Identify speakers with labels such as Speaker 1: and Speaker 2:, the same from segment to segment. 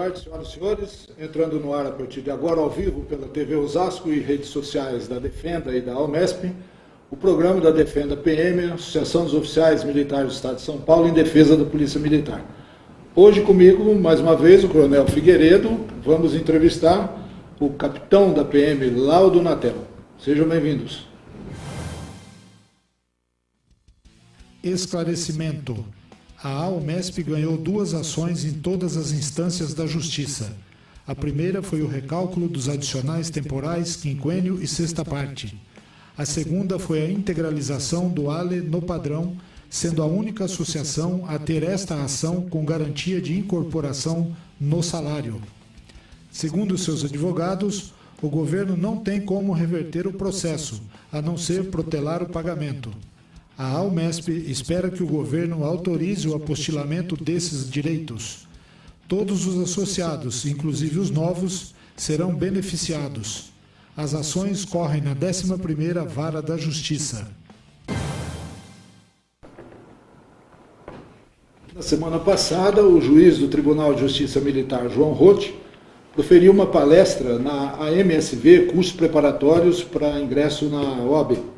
Speaker 1: tarde, senhoras e senhores. Entrando no ar a partir de agora, ao vivo, pela TV Osasco e redes sociais da Defenda e da Almesp, o programa da Defenda PM, Associação dos Oficiais Militares do Estado de São Paulo, em defesa da Polícia Militar. Hoje comigo, mais uma vez, o Coronel Figueiredo. Vamos entrevistar o capitão da PM, Laudo Natel. Sejam bem-vindos.
Speaker 2: Esclarecimento. A Almesp ganhou 2 ações em todas as instâncias da Justiça. A primeira foi o recálculo dos adicionais temporais, quinquênio e sexta parte. A segunda foi a integralização do ALE no padrão, sendo a única associação a ter esta ação com garantia de incorporação no salário. Segundo seus advogados, o governo não tem como reverter o processo, a não ser protelar o pagamento. A Almesp espera que o governo autorize o apostilamento desses direitos. Todos os associados, inclusive os novos, serão beneficiados. As ações correm na 11ª Vara da Justiça.
Speaker 1: Na semana passada, o juiz do Tribunal de Justiça Militar, João Roth, proferiu uma palestra na AMSV, cursos preparatórios para ingresso na OAB.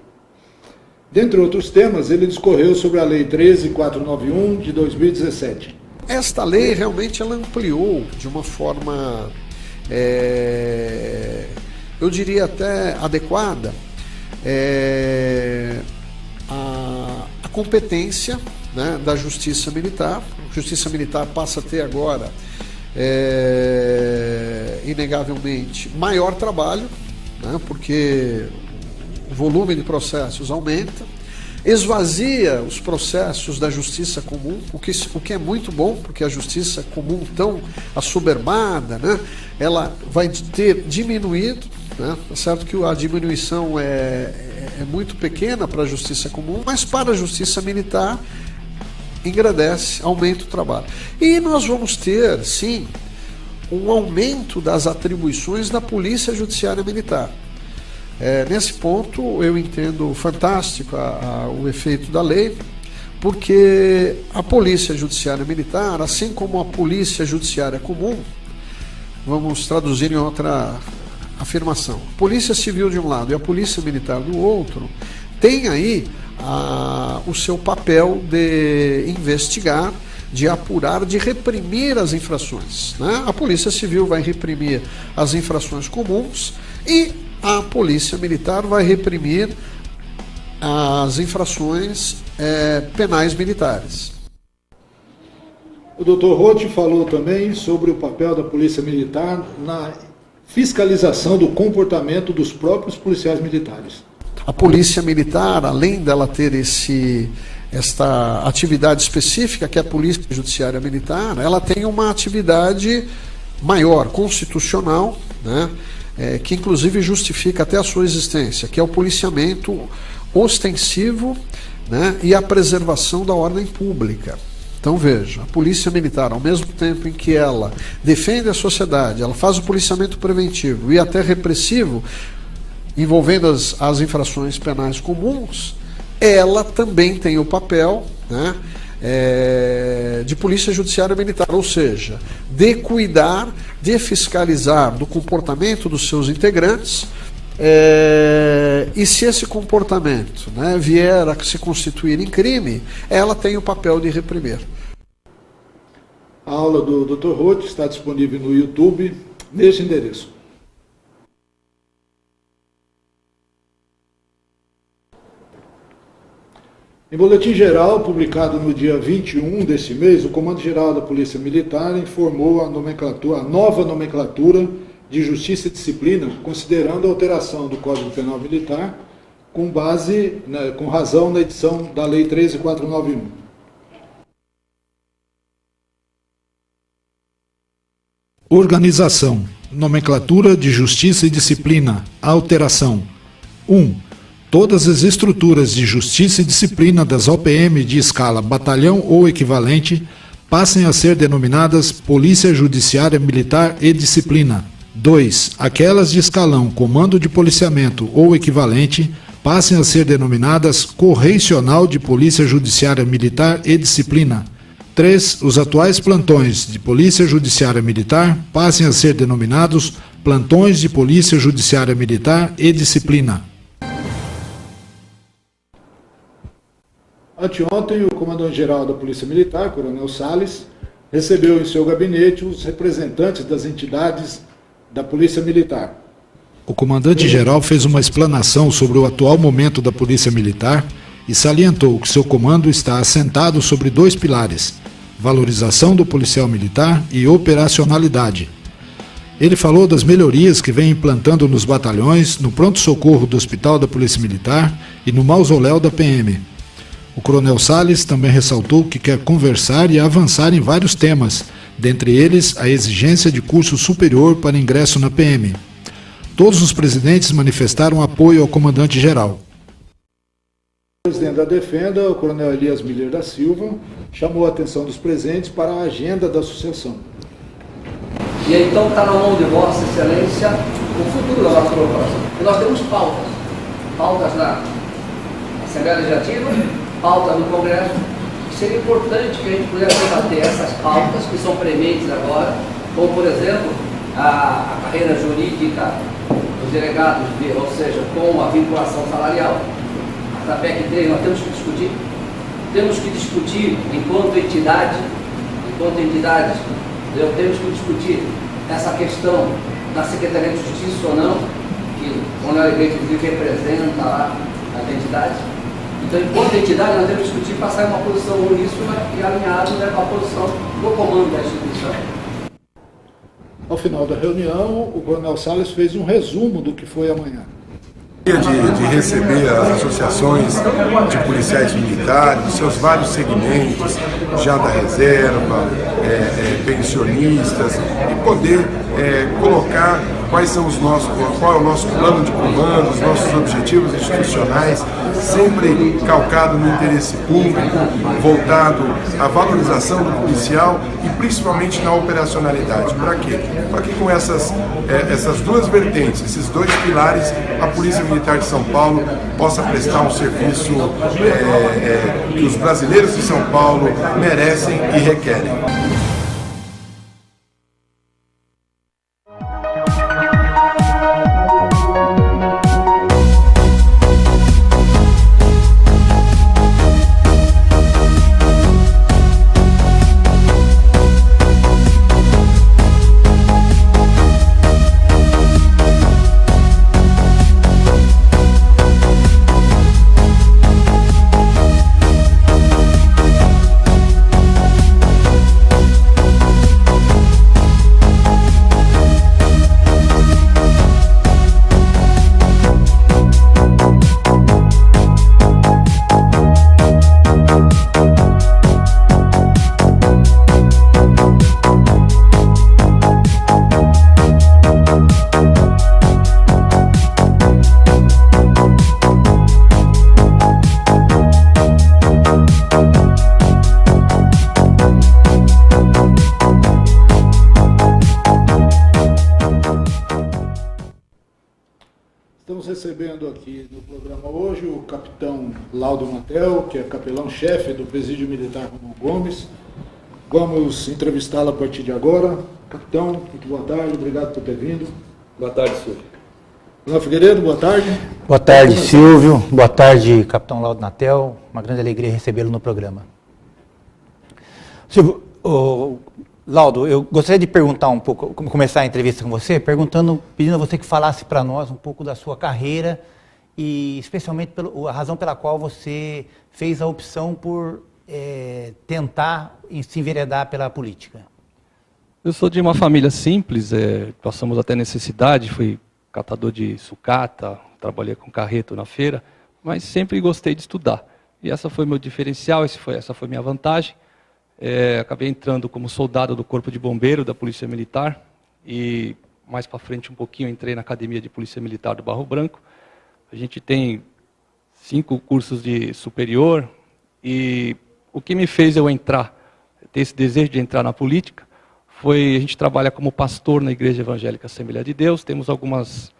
Speaker 1: Dentre outros temas, ele discorreu sobre a Lei 13.491 de 2017.
Speaker 3: Esta lei realmente ela ampliou de uma forma, eu diria até adequada, a competência, né, da Justiça Militar. A Justiça Militar passa a ter agora, inegavelmente, maior trabalho, né, porque o volume de processos aumenta, esvazia os processos da justiça comum, o que é muito bom, porque a justiça comum tão assoberbada, né, ela vai ter diminuído, né, tá certo que a diminuição é muito pequena para a justiça comum, mas para a justiça militar engrandece, aumenta o trabalho. E nós vamos ter, sim, um aumento das atribuições da Polícia Judiciária Militar. Nesse ponto eu entendo fantástico o efeito da lei, porque a Polícia Judiciária Militar, assim como a Polícia Judiciária Comum, vamos traduzir em outra afirmação, a Polícia Civil de um lado e a Polícia Militar do outro, tem aí o seu papel de investigar, de apurar, de reprimir as infrações, né? A Polícia Civil vai reprimir as infrações comuns e a Polícia Militar vai reprimir as infrações penais militares.
Speaker 1: O Dr. Roth falou também sobre o papel da Polícia Militar na fiscalização do comportamento dos próprios policiais militares.
Speaker 3: A Polícia Militar, além dela ter esta atividade específica, que é a Polícia Judiciária Militar, ela tem uma atividade maior, constitucional, né? Que inclusive justifica até a sua existência, que é o policiamento ostensivo, né, e a preservação da ordem pública. Então veja, a Polícia Militar, ao mesmo tempo em que ela defende a sociedade, ela faz o policiamento preventivo e até repressivo, envolvendo as infrações penais comuns, ela também tem o papel, né, de Polícia Judiciária Militar, ou seja, de cuidar, de fiscalizar do comportamento dos seus integrantes, e se esse comportamento, né, vier a se constituir em crime, ela tem o papel de reprimir.
Speaker 1: A aula do Dr. Roth está disponível no YouTube, neste endereço. Em boletim geral, publicado no dia 21 deste mês, o Comando-Geral da Polícia Militar informou a nova nomenclatura de Justiça e Disciplina, considerando a alteração do Código Penal Militar com razão na edição da Lei 13.491.
Speaker 2: Organização, nomenclatura de Justiça e Disciplina, alteração. 1. Todas as estruturas de justiça e disciplina das OPM de escala batalhão ou equivalente passem a ser denominadas Polícia Judiciária Militar e Disciplina. 2. Aquelas de escalão Comando de Policiamento ou equivalente passem a ser denominadas Correicional de Polícia Judiciária Militar e Disciplina. 3. Os atuais plantões de Polícia Judiciária Militar passem a ser denominados plantões de Polícia Judiciária Militar e Disciplina.
Speaker 1: Anteontem, o comandante-geral da Polícia Militar, Coronel Salles, recebeu em seu gabinete os representantes das entidades da Polícia Militar.
Speaker 2: O comandante-geral fez uma explanação sobre o atual momento da Polícia Militar e salientou que seu comando está assentado sobre 2 pilares: valorização do policial militar e operacionalidade. Ele falou das melhorias que vem implantando nos batalhões, no pronto-socorro do Hospital da Polícia Militar e no mausoléu da PM. O coronel Salles também ressaltou que quer conversar e avançar em vários temas, dentre eles a exigência de curso superior para ingresso na PM. Todos os presidentes manifestaram apoio ao comandante-geral.
Speaker 1: O presidente da Defenda, o coronel Elias Miller da Silva, chamou a atenção dos presentes para a agenda da associação.
Speaker 4: E então está na mão de Vossa Excelência o futuro da nossa corporação. E nós temos pautas. Pautas na Assembleia Legislativa, pautas no Congresso. Seria importante que a gente pudesse debater essas pautas que são prementes agora, como por exemplo a carreira jurídica dos delegados, ou seja, com a vinculação salarial. A PEC 3 nós temos que discutir. Temos que discutir enquanto entidades, temos que discutir essa questão da Secretaria de Justiça ou não, que o Coronel Igreja representa lá as entidades. Então, enquanto entidade, nós temos que discutir para sair uma posição uníssona e alinhada com a posição do comando da instituição.
Speaker 1: Ao final da reunião, o coronel Salles fez um resumo do que foi amanhã.
Speaker 5: De receber as associações de policiais militares, dos seus vários segmentos, já da reserva, pensionistas, e poder colocar qual é o nosso plano de comando, os nossos objetivos institucionais, sempre calcado no interesse público, voltado à valorização do policial e principalmente na operacionalidade. Para quê? Para que com essas 2 vertentes, esses 2 pilares, a Polícia Militar de São Paulo possa prestar um serviço que os brasileiros de São Paulo merecem e requerem.
Speaker 1: Estamos recebendo aqui no programa hoje o capitão Laudo Natel, que é capelão-chefe do Presídio Militar Romão Gomes. Vamos entrevistá-lo a partir de agora. Capitão, muito boa tarde, obrigado por ter vindo.
Speaker 6: Boa tarde, Silvio.
Speaker 1: Coronel Figueiredo, boa tarde.
Speaker 7: Boa tarde, Silvio. Boa tarde, capitão Laudo Natel. Uma grande alegria recebê-lo no programa. Silvio, Laudo, eu gostaria de perguntar um pouco, começar a entrevista com você, pedindo a você que falasse para nós um pouco da sua carreira e especialmente a razão pela qual você fez a opção por tentar se enveredar pela política.
Speaker 6: Eu sou de uma família simples, passamos até necessidade, fui catador de sucata, trabalhei com carreto na feira, mas sempre gostei de estudar. E essa foi meu diferencial, essa foi minha vantagem. Acabei entrando como soldado do Corpo de Bombeiro da Polícia Militar e mais para frente um pouquinho entrei na Academia de Polícia Militar do Barro Branco. A gente tem 5 cursos de superior e o que me fez eu ter esse desejo de entrar na política foi, a gente trabalha como pastor na Igreja Evangélica Assembleia de Deus, temos algumas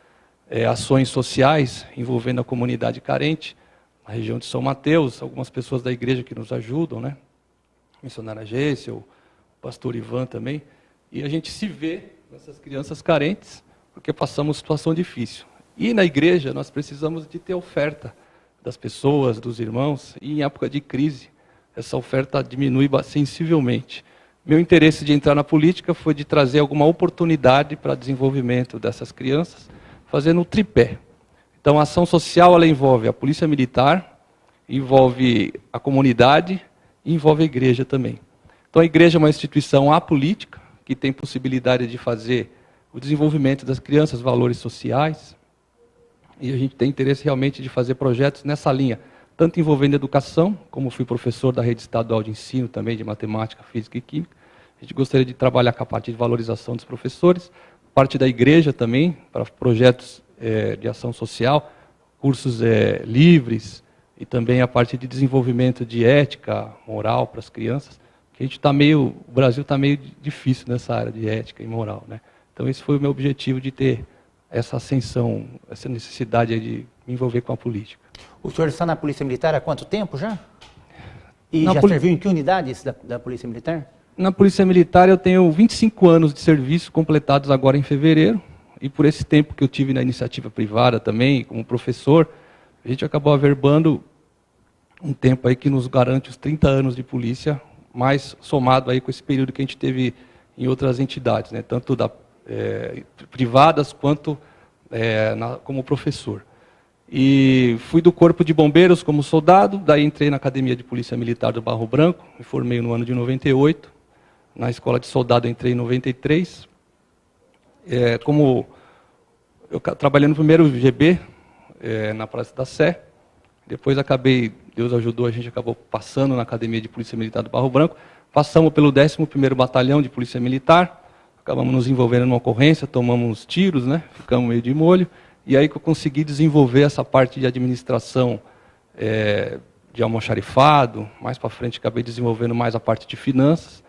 Speaker 6: ações sociais envolvendo a comunidade carente, na região de São Mateus, algumas pessoas da igreja que nos ajudam, né? missionária Agência, o pastor Ivan também, e a gente se vê nessas crianças carentes, porque passamos situação difícil. E na igreja nós precisamos de ter oferta das pessoas, dos irmãos, e em época de crise, essa oferta diminui sensivelmente. Meu interesse de entrar na política foi de trazer alguma oportunidade para desenvolvimento dessas crianças, fazendo um tripé. Então, a ação social ela envolve a polícia militar, envolve a comunidade e envolve a igreja também. Então, a igreja é uma instituição apolítica, que tem possibilidade de fazer o desenvolvimento das crianças, valores sociais, e a gente tem interesse realmente de fazer projetos nessa linha, tanto envolvendo educação, como fui professor da rede estadual de ensino também, de matemática, física e química. A gente gostaria de trabalhar com a parte de valorização dos professores, parte da igreja também, para projetos de ação social, cursos livres, e também a parte de desenvolvimento de ética, moral para as crianças, que a gente está o Brasil está meio difícil nessa área de ética e moral, né? Então esse foi o meu objetivo de ter essa ascensão, essa necessidade de me envolver com a política.
Speaker 7: O senhor está na Polícia Militar há quanto tempo já? E já serviu em que unidades da Polícia Militar?
Speaker 6: Na Polícia Militar eu tenho 25 anos de serviço, completados agora em fevereiro, e por esse tempo que eu tive na iniciativa privada também, como professor, a gente acabou averbando um tempo aí que nos garante os 30 anos de polícia, mais somado aí com esse período que a gente teve em outras entidades, né, tanto privadas quanto como professor. E fui do Corpo de Bombeiros como soldado, daí entrei na Academia de Polícia Militar do Barro Branco, me formei no ano de 98, na Escola de Soldado entrei em 93, como eu trabalhei no primeiro GB, na Praça da Sé, depois Deus ajudou, a gente acabou passando na Academia de Polícia Militar do Barro Branco, passamos pelo 11º Batalhão de Polícia Militar, acabamos nos envolvendo numa ocorrência, tomamos uns tiros, né, ficamos meio de molho, e aí que eu consegui desenvolver essa parte de administração de almoxarifado, mais para frente acabei desenvolvendo mais a parte de finanças,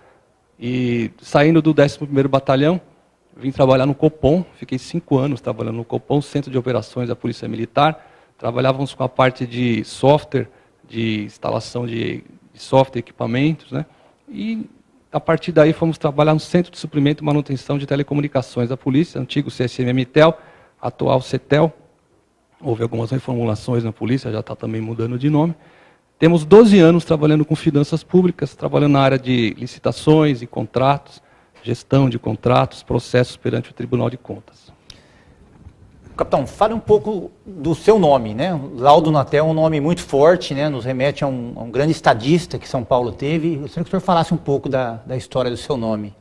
Speaker 6: e saindo do 11º Batalhão, vim trabalhar no Copom, fiquei 5 anos trabalhando no Copom, Centro de Operações da Polícia Militar, trabalhávamos com a parte de software, de instalação de software, equipamentos, né? E a partir daí fomos trabalhar no Centro de Suprimento e Manutenção de Telecomunicações da Polícia, antigo CSM-Mitel, atual CETEL. Houve algumas reformulações na polícia, já está também mudando de nome. Temos 12 anos trabalhando com finanças públicas, trabalhando na área de licitações e contratos, gestão de contratos, processos perante o Tribunal de Contas.
Speaker 7: Capitão, fale um pouco do seu nome, né? Laudo Natel é um nome muito forte, né? Nos remete a um grande estadista que São Paulo teve. Eu gostaria que o senhor falasse um pouco da história do seu nome.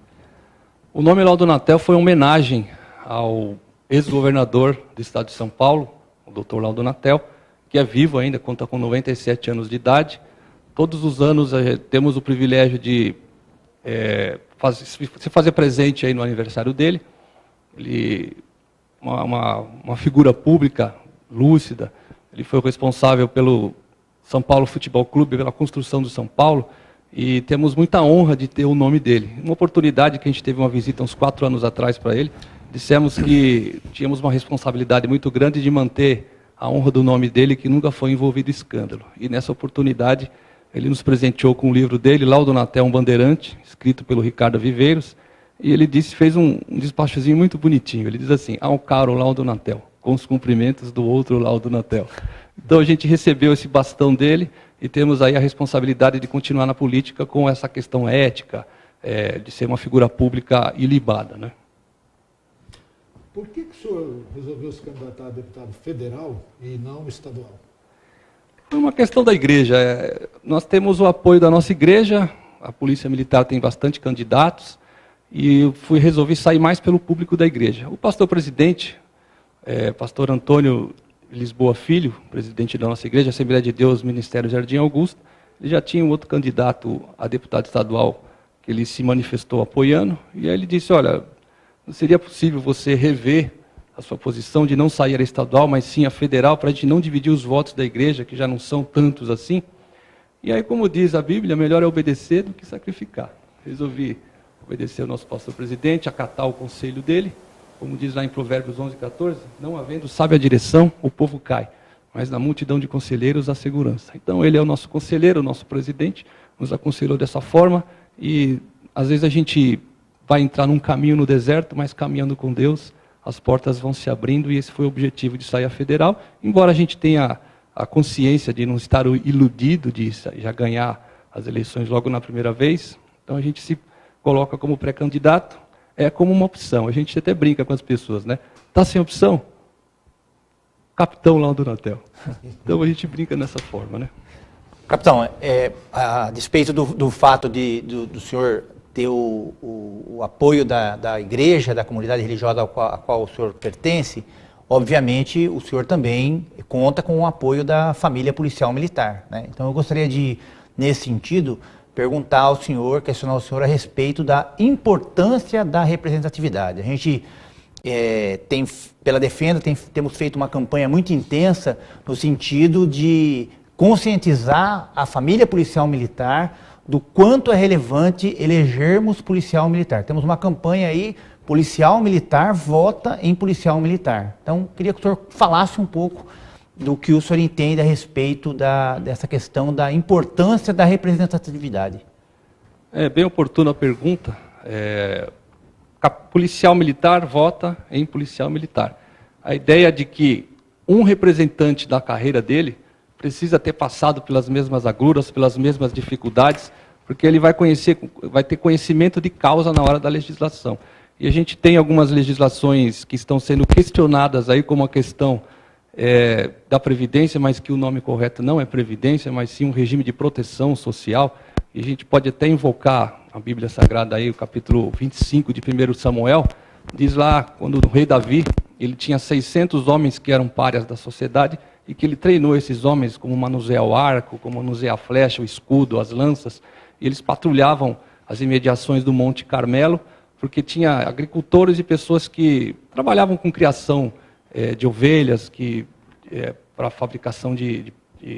Speaker 6: O nome Laudo Natel foi uma homenagem ao ex-governador do estado de São Paulo, o Dr. Laudo Natel, que é vivo ainda, conta com 97 anos de idade. Todos os anos temos o privilégio de se fazer presente aí no aniversário dele. Ele uma figura pública lúcida, ele foi o responsável pelo São Paulo Futebol Clube, pela construção do São Paulo, e temos muita honra de ter o nome dele. Uma oportunidade que a gente teve uma visita uns 4 anos atrás para ele, dissemos que tínhamos uma responsabilidade muito grande de manter a honra do nome dele, que nunca foi envolvido em escândalo. E nessa oportunidade, ele nos presenteou com o livro dele, Laudo Natel, um Bandeirante, escrito pelo Ricardo Viveiros, e ele fez um despachozinho muito bonitinho. Ele diz assim: ao caro Laudo Natel, com os cumprimentos do outro Laudo Natel. Então a gente recebeu esse bastão dele e temos aí a responsabilidade de continuar na política com essa questão ética, de ser uma figura pública ilibada, né?
Speaker 2: Por que o senhor resolveu se candidatar a deputado federal e não estadual?
Speaker 6: Foi uma questão da igreja. Nós temos o apoio da nossa igreja, a Polícia Militar tem bastante candidatos, e eu resolvi sair mais pelo público da igreja. O pastor presidente, pastor Antônio Lisboa Filho, presidente da nossa igreja, Assembleia de Deus, Ministério Jardim Augusto, ele já tinha um outro candidato a deputado estadual que ele se manifestou apoiando, e aí ele disse: olha, não seria possível você rever a sua posição de não sair a estadual, mas sim a federal, para a gente não dividir os votos da igreja, que já não são tantos assim? E aí, como diz a Bíblia, melhor é obedecer do que sacrificar. Resolvi obedecer ao nosso pastor presidente, acatar o conselho dele, como diz lá em Provérbios 11:14, não havendo sábia direção, o povo cai, mas na multidão de conselheiros a segurança. Então ele é o nosso conselheiro, o nosso presidente, nos aconselhou dessa forma, e às vezes a gente vai entrar num caminho no deserto, mas caminhando com Deus, as portas vão se abrindo, e esse foi o objetivo de sair a federal, embora a gente tenha a consciência de não estar iludido de já ganhar as eleições logo na primeira vez. Então a gente se coloca como pré-candidato, é como uma opção. A gente até brinca com as pessoas, né? Tá sem opção? Capitão lá do Natel. Então a gente brinca dessa forma, né?
Speaker 7: Capitão, a despeito do fato do senhor ter o apoio da igreja, da comunidade religiosa a qual o senhor pertence, obviamente o senhor também conta com o apoio da família policial militar, né? Então eu gostaria de, nesse sentido, perguntar ao senhor, questionar ao senhor a respeito da importância da representatividade. A gente pela Defenda, temos feito uma campanha muito intensa no sentido de conscientizar a família policial militar do quanto é relevante elegermos policial militar. Temos uma campanha aí, policial militar vota em policial militar. Então, queria que o senhor falasse um pouco do que o senhor entende a respeito dessa questão da importância da representatividade.
Speaker 6: É bem oportuna a pergunta. Policial militar vota em policial militar. A ideia de que um representante da carreira dele precisa ter passado pelas mesmas agruras, pelas mesmas dificuldades, porque ele vai ter conhecimento de causa na hora da legislação. E a gente tem algumas legislações que estão sendo questionadas aí, como a questão da Previdência, mas que o nome correto não é Previdência, mas sim um regime de proteção social. E a gente pode até invocar a Bíblia Sagrada aí, o capítulo 25 de 1 Samuel, diz lá, quando o rei Davi, ele tinha 600 homens que eram párias da sociedade, e que ele treinou esses homens como manusear o arco, como manusear a flecha, o escudo, as lanças, e eles patrulhavam as imediações do Monte Carmelo, porque tinha agricultores e pessoas que trabalhavam com criação de ovelhas, para a fabricação de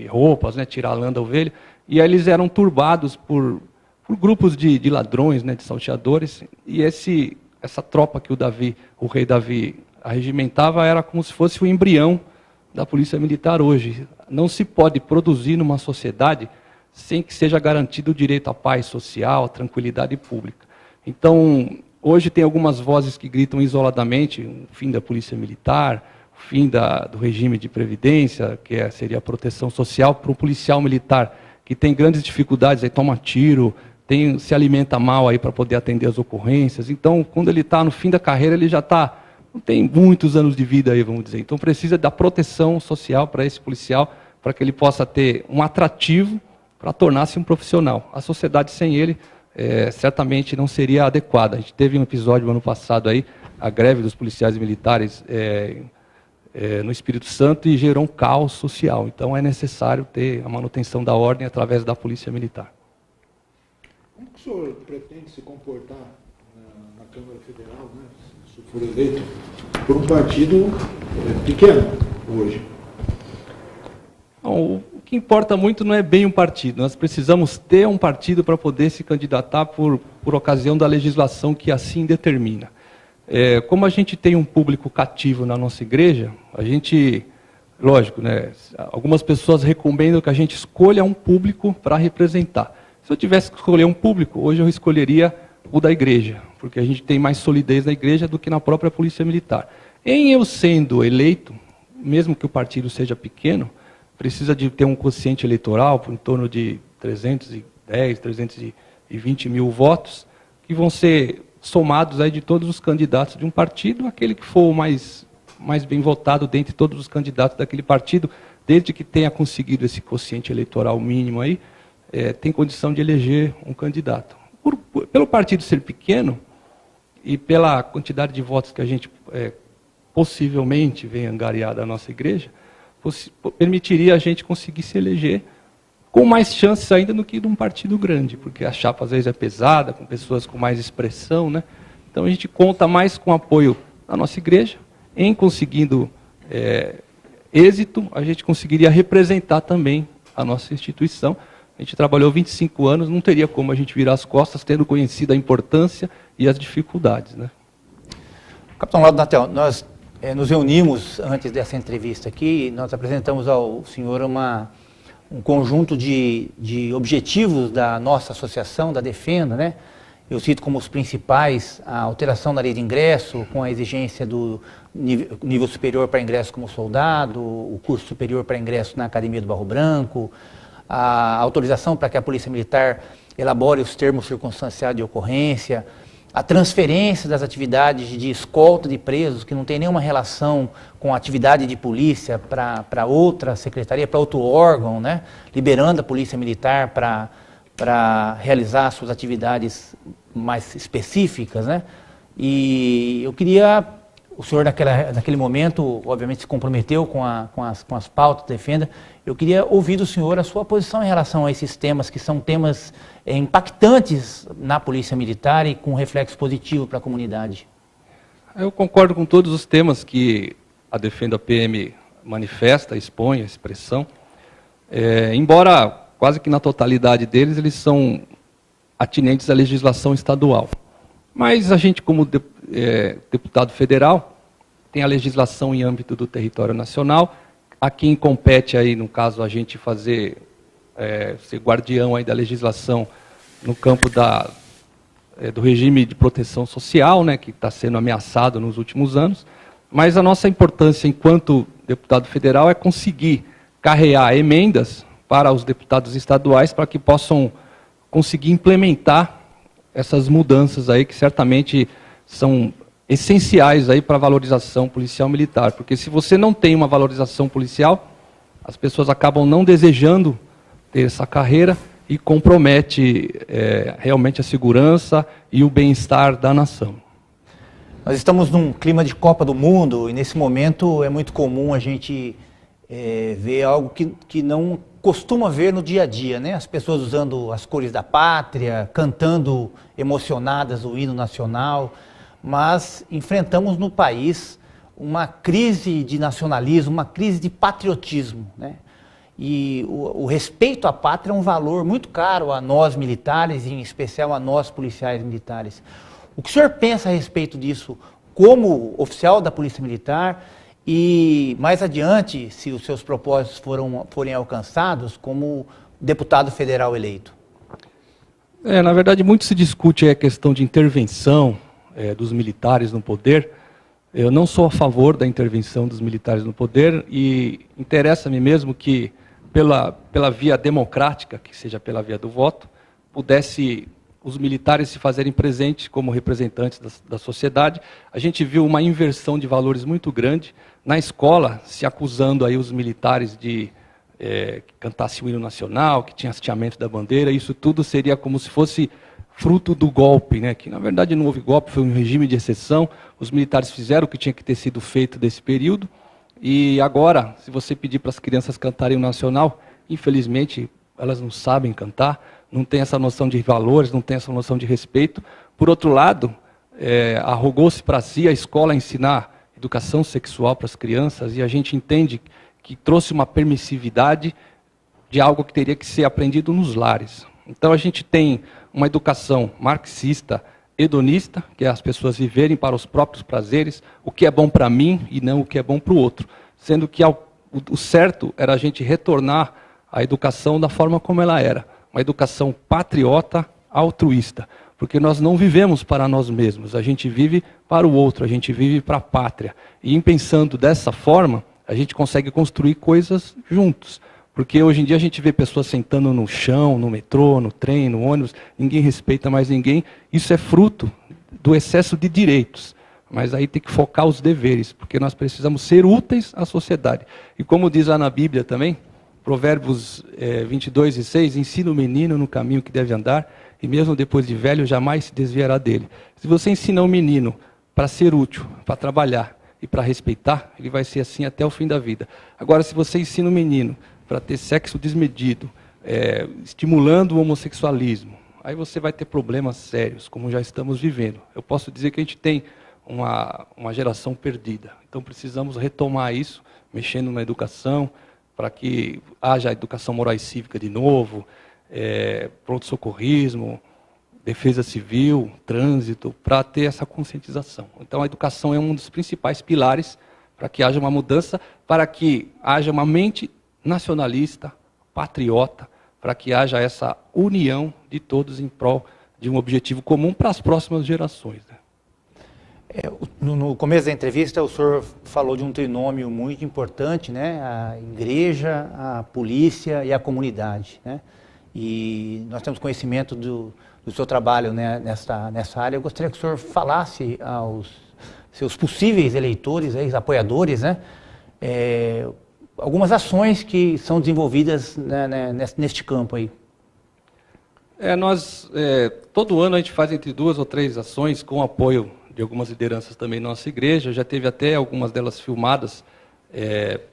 Speaker 6: roupas, né, tirar a lã da ovelha, e aí eles eram turbados por grupos de ladrões, né, de salteadores, e essa tropa que o rei Davi arregimentava era como se fosse o embrião da polícia militar hoje. Não se pode produzir numa sociedade sem que seja garantido o direito à paz social, à tranquilidade pública. Então, hoje tem algumas vozes que gritam isoladamente o fim da polícia militar, o fim do regime de previdência, que seria a proteção social para o policial militar, que tem grandes dificuldades, aí toma tiro, se alimenta mal aí para poder atender as ocorrências. Então, quando ele está no fim da carreira, ele já não tem muitos anos de vida aí, vamos dizer. Então, precisa da proteção social para esse policial, para que ele possa ter um atrativo para tornar-se um profissional. A sociedade sem ele, certamente não seria adequada. A gente teve um episódio ano passado aí, a greve dos policiais militares no Espírito Santo, e gerou um caos social. Então, é necessário ter a manutenção da ordem através da polícia militar.
Speaker 1: Como que o senhor pretende se comportar na Câmara Federal, né, se for eleito, por um partido pequeno hoje?
Speaker 6: Não, o que importa muito não é bem um partido. Nós precisamos ter um partido para poder se candidatar por ocasião da legislação que assim determina. Como a gente tem um público cativo na nossa igreja, a gente, lógico, né, algumas pessoas recomendam que a gente escolha um público para representar. Se eu tivesse que escolher um público, hoje eu escolheria o da igreja, porque a gente tem mais solidez na igreja do que na própria polícia militar. Em eu sendo eleito, mesmo que o partido seja pequeno, precisa de ter um quociente eleitoral por em torno de 310, 320 mil votos, que vão ser somados aí de todos os candidatos de um partido, aquele que for o mais bem votado dentre todos os candidatos daquele partido, desde que tenha conseguido esse quociente eleitoral mínimo aí, tem condição de eleger um candidato. Pelo partido ser pequeno e pela quantidade de votos que a gente possivelmente venha angariar da nossa igreja, permitiria a gente conseguir se eleger com mais chances ainda do que de um partido grande, porque a chapa às vezes é pesada, com pessoas com mais expressão, né? Então a gente conta mais com o apoio da nossa igreja, em conseguindo êxito, a gente conseguiria representar também a nossa instituição. A gente trabalhou 25 anos, não teria como a gente virar as costas, tendo conhecido a importância e as dificuldades, né?
Speaker 7: Capitão Laudo Natel, nós nos reunimos antes dessa entrevista aqui, nós apresentamos ao senhor um conjunto de objetivos da nossa associação, da Defenda, né? Eu cito como os principais a alteração da lei de ingresso, com a exigência do nível superior para ingresso como soldado, o curso superior para ingresso na Academia do Barro Branco, a autorização para que a Polícia Militar elabore os termos circunstanciados de ocorrência, a transferência das atividades de escolta de presos, que não tem nenhuma relação com a atividade de polícia, para outra secretaria, para outro órgão, né? Liberando a Polícia Militar para realizar suas atividades mais específicas, né? E eu queria, o senhor naquele momento, obviamente, se comprometeu com as pautas da Defenda, eu queria ouvir do senhor a sua posição em relação a esses temas, que são temas impactantes na Polícia Militar e com reflexo positivo para a comunidade.
Speaker 6: Eu concordo com todos os temas que a Defenda PM manifesta, expõe, a expressão, embora quase que na totalidade deles, eles são atinentes à legislação estadual. Mas a gente, como deputado federal, tem a legislação em âmbito do território nacional. A quem compete aí, no caso, a gente ser guardião aí da legislação no campo do regime de proteção social, né, que está sendo ameaçado nos últimos anos. Mas a nossa importância enquanto deputado federal é conseguir carrear emendas para os deputados estaduais para que possam conseguir implementar essas mudanças aí que certamente são essenciais aí para a valorização policial militar, porque se você não tem uma valorização policial, as pessoas acabam não desejando ter essa carreira e compromete realmente a segurança e o bem-estar da nação.
Speaker 7: Nós estamos num clima de Copa do Mundo e nesse momento é muito comum a gente ver algo que não costuma ver no dia a dia, né? As pessoas usando as cores da pátria, cantando emocionadas o hino nacional, mas enfrentamos no país uma crise de nacionalismo, uma crise de patriotismo, né? E o respeito à pátria é um valor muito caro a nós militares, e em especial a nós policiais militares. O que o senhor pensa a respeito disso como oficial da Polícia Militar e, mais adiante, se os seus propósitos forem alcançados, como deputado federal eleito?
Speaker 6: Na verdade, muito se discute a questão de intervenção dos militares no poder. Eu não sou a favor da intervenção dos militares no poder e interessa-me mesmo que, pela via democrática, que seja pela via do voto, pudesse os militares se fazerem presentes como representantes da sociedade. A gente viu uma inversão de valores muito grande na escola, se acusando aí os militares de que cantasse o hino nacional, que tinha hasteamento da bandeira. Isso tudo seria como se fosse fruto do golpe, né? Que na verdade não houve golpe, foi um regime de exceção. Os militares fizeram o que tinha que ter sido feito desse período. E agora, se você pedir para as crianças cantarem o nacional, infelizmente elas não sabem cantar, não têm essa noção de valores, não têm essa noção de respeito. Por outro lado, arrogou-se para si a escola ensinar educação sexual para as crianças, e a gente entende que trouxe uma permissividade de algo que teria que ser aprendido nos lares. Então a gente tem uma educação marxista, hedonista, que é as pessoas viverem para os próprios prazeres, o que é bom para mim e não o que é bom para o outro. Sendo que o certo era a gente retornar à educação da forma como ela era. Uma educação patriota, altruísta. Porque nós não vivemos para nós mesmos, a gente vive para o outro, a gente vive para a pátria. E em pensando dessa forma, a gente consegue construir coisas juntos. Porque hoje em dia a gente vê pessoas sentando no chão, no metrô, no trem, no ônibus, ninguém respeita mais ninguém. Isso é fruto do excesso de direitos. Mas aí tem que focar os deveres, porque nós precisamos ser úteis à sociedade. E como diz lá na Bíblia também, Provérbios 22:6, ensina o menino no caminho que deve andar, e mesmo depois de velho jamais se desviará dele. Se você ensina um menino para ser útil, para trabalhar e para respeitar, ele vai ser assim até o fim da vida. Agora, se você ensina um menino para ter sexo desmedido, estimulando o homossexualismo, aí você vai ter problemas sérios, como já estamos vivendo. Eu posso dizer que a gente tem uma geração perdida. Então precisamos retomar isso, mexendo na educação, para que haja educação moral e cívica de novo, pronto-socorrismo, defesa civil, trânsito, para ter essa conscientização. Então a educação é um dos principais pilares para que haja uma mudança, para que haja uma mente nacionalista, patriota, para que haja essa união de todos em prol de um objetivo comum para as próximas gerações, né?
Speaker 7: No começo da entrevista, o senhor falou de um trinômio muito importante, né? A igreja, a polícia e a comunidade, né? E nós temos conhecimento do seu trabalho, né, nessa área. Eu gostaria que o senhor falasse aos seus possíveis eleitores, apoiadores, né? Algumas ações que são desenvolvidas, né, neste campo aí.
Speaker 6: Todo ano a gente faz entre 2 ou 3 ações com apoio de algumas lideranças também na nossa igreja. Já teve até algumas delas filmadas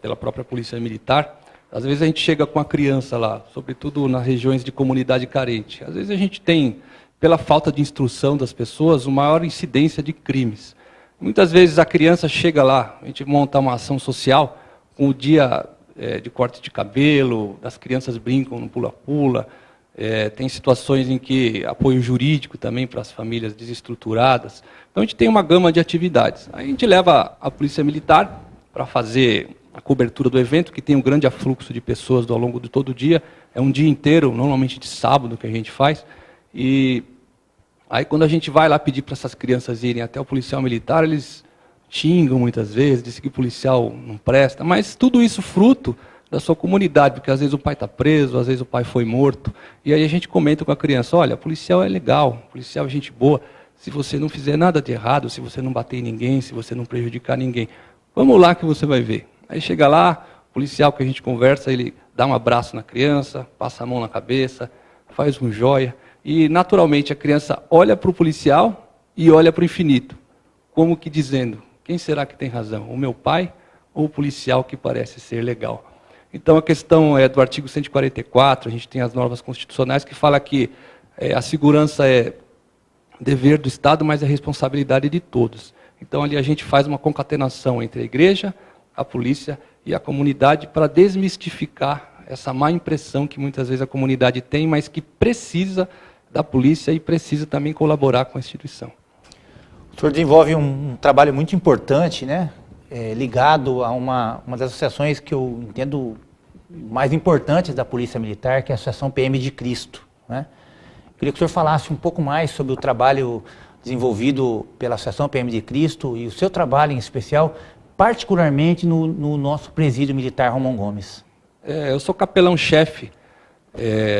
Speaker 6: pela própria Polícia Militar. Às vezes a gente chega com a criança lá, sobretudo nas regiões de comunidade carente. Às vezes a gente tem, pela falta de instrução das pessoas, uma maior incidência de crimes. Muitas vezes a criança chega lá, a gente monta uma ação social, com o dia de corte de cabelo, as crianças brincam no pula-pula, tem situações em que apoio jurídico também para as famílias desestruturadas. Então a gente tem uma gama de atividades. Aí a gente leva a Polícia Militar para fazer a cobertura do evento, que tem um grande afluxo de pessoas ao longo de todo o dia. É um dia inteiro, normalmente de sábado, que a gente faz. E aí quando a gente vai lá pedir para essas crianças irem até o policial militar, eles xingam muitas vezes, dizem que o policial não presta, mas tudo isso fruto da sua comunidade, porque às vezes o pai está preso, às vezes o pai foi morto, e aí a gente comenta com a criança, olha, policial é legal, policial é gente boa, se você não fizer nada de errado, se você não bater em ninguém, se você não prejudicar ninguém, vamos lá que você vai ver. Aí chega lá, o policial que a gente conversa, ele dá um abraço na criança, passa a mão na cabeça, faz um joia, e naturalmente a criança olha para o policial e olha para o infinito, como que dizendo, quem será que tem razão, o meu pai ou o policial que parece ser legal? Então a questão é do artigo 144, a gente tem as normas constitucionais que fala que a segurança é dever do Estado, mas é responsabilidade de todos. Então ali a gente faz uma concatenação entre a igreja, a polícia e a comunidade para desmistificar essa má impressão que muitas vezes a comunidade tem, mas que precisa da polícia e precisa também colaborar com a instituição.
Speaker 7: O senhor desenvolve um trabalho muito importante, né? Ligado a uma das associações que eu entendo mais importantes da Polícia Militar, que é a Associação PM de Cristo, né? Eu queria que o senhor falasse um pouco mais sobre o trabalho desenvolvido pela Associação PM de Cristo e o seu trabalho em especial, particularmente no nosso presídio militar Romão Gomes.
Speaker 6: Eu sou capelão-chefe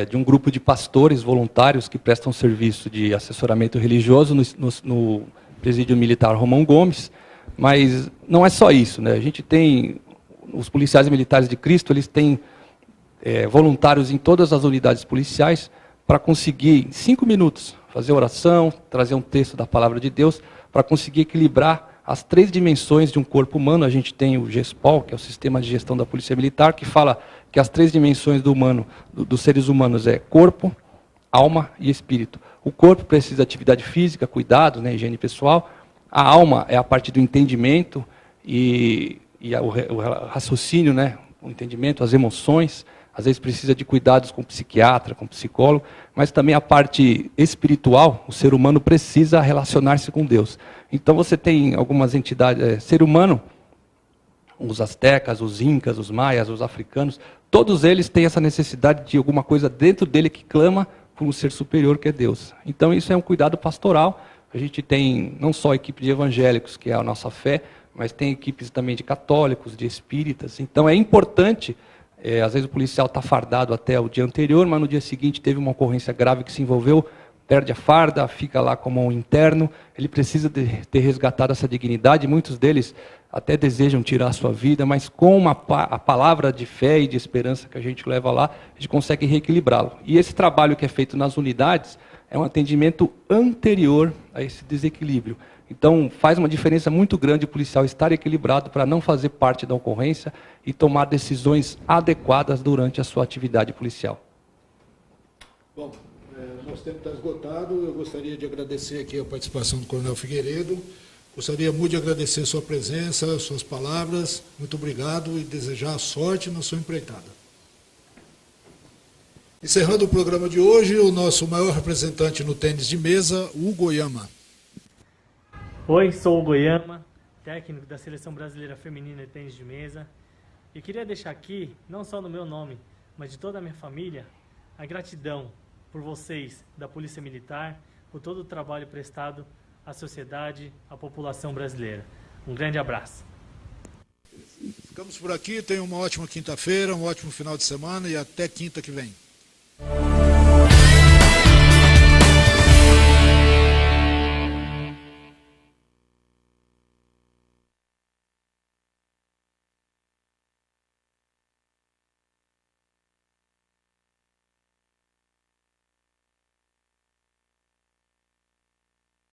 Speaker 6: de um grupo de pastores voluntários que prestam serviço de assessoramento religioso no presídio militar Romão Gomes, mas não é só isso, né? A gente tem, os policiais militares de Cristo, eles têm voluntários em todas as unidades policiais para conseguir, em 5 minutos, fazer oração, trazer um texto da palavra de Deus, para conseguir equilibrar as 3 dimensões de um corpo humano. A gente tem o GESPOL, que é o Sistema de Gestão da Polícia Militar, que fala que as 3 dimensões do humano, dos seres humanos é corpo, alma e espírito. O corpo precisa de atividade física, cuidado, né, higiene pessoal. A alma é a parte do entendimento e o raciocínio, né, o entendimento, as emoções. Às vezes precisa de cuidados com psiquiatra, com psicólogo, mas também a parte espiritual, o ser humano precisa relacionar-se com Deus. Então você tem algumas entidades, ser humano, os astecas, os incas, os maias, os africanos, todos eles têm essa necessidade de alguma coisa dentro dele que clama por um ser superior que é Deus. Então isso é um cuidado pastoral. A gente tem não só a equipe de evangélicos, que é a nossa fé, mas tem equipes também de católicos, de espíritas. Então é importante. Às vezes o policial está fardado até o dia anterior, mas no dia seguinte teve uma ocorrência grave que se envolveu, perde a farda, fica lá como um interno, ele precisa ter resgatado essa dignidade. Muitos deles até desejam tirar a sua vida, mas com a palavra de fé e de esperança que a gente leva lá, a gente consegue reequilibrá-lo. E esse trabalho que é feito nas unidades é um atendimento anterior a esse desequilíbrio. Então faz uma diferença muito grande o policial estar equilibrado para não fazer parte da ocorrência e tomar decisões adequadas durante a sua atividade policial.
Speaker 1: Bom, nosso tempo está esgotado. Eu gostaria de agradecer aqui a participação do Coronel Figueiredo. Gostaria muito de agradecer a sua presença, suas palavras. Muito obrigado e desejar sorte na sua empreitada. Encerrando o programa de hoje, o nosso maior representante no tênis de mesa, Hugo Oyama.
Speaker 8: Oi, sou o Hugo Oyama, técnico da Seleção Brasileira Feminina de Tênis de Mesa. E queria deixar aqui, não só no meu nome, mas de toda a minha família, a gratidão por vocês da Polícia Militar, por todo o trabalho prestado à sociedade, à população brasileira. Um grande abraço.
Speaker 2: Ficamos por aqui, tenham uma ótima quinta-feira, um ótimo final de semana e até quinta que vem.